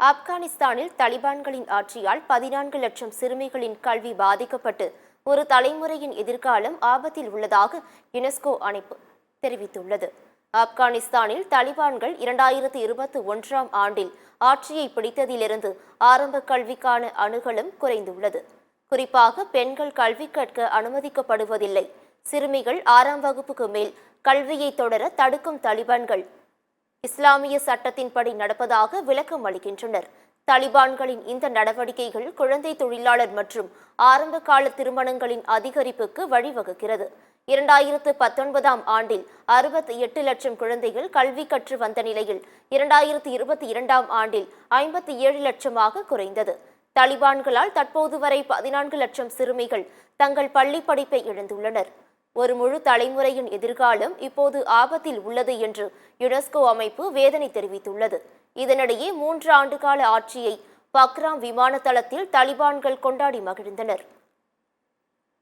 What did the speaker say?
ஆப்கானிஸ்தானில் தலிபான்களின் ஆட்சியால் 14 லட்சம் சிறுமிகளின் கல்வி பாதிக்கப்பட்டு ஒரு தலைமுறையின் எதிர்காலம் ஆபத்தில் உள்ளதாக யுனெஸ்கோ அமைப்பு தெரிவித்துள்ளது. ஆப்கானிஸ்தானில் தலிபான்கள் 2021ஆம் ஆண்டில் ஆட்சியை பிடித்ததிலிருந்து ஆரம்ப கல்விக்கான அணுகலும் குறைந்துள்ளது. குறிப்பாக பெண்கள் கல்வி கற்க அனுமதிக்கப்படுவதில்லை. சிறுமிகள் 6ஆம் வகுப்புக்கு மேல் கல்வியை தொடர தடுக்கும் தலிபான்கள் இஸ்லாமிய சட்டத்தின்படி நடப்பதாக விளக்கம் அளிக்கின்றனர். தலிபான்களின் இந்த நடவடிக்கைகள் குழந்தை தொழிலாளர் மற்றும் ஆரம்ப கால திருமணங்களின் அதிகரிப்புக்கு வழிவகுக்கிறது. 2019ஆம் ஆண்டில் 68 லட்சம் குழந்தைகள் கல்வி கற்று வந்த நிலையில் 2022ஆம் ஆண்டில் 57 லட்சமாக குறைந்தது. தலிபான்களால் தற்போது வரை 14 லட்சம் சிறுமிகள் தங்கள் பள்ளி படிப்பை இழந்துள்ளனர். ஒரு முழு தலைமுறையின் எதிர்காலம் இப்போது ஆபத்தில் உள்ளது என்று யுனெஸ்கோ அமைப்பு வேதனை தெரிவித்துள்ளது. இதனிடையே 3 ஆண்டுகால ஆட்சியை பக்ராம் விமான தளத்தில் தலிபான்கள் கொண்டாடி மகிழ்ந்தனர்.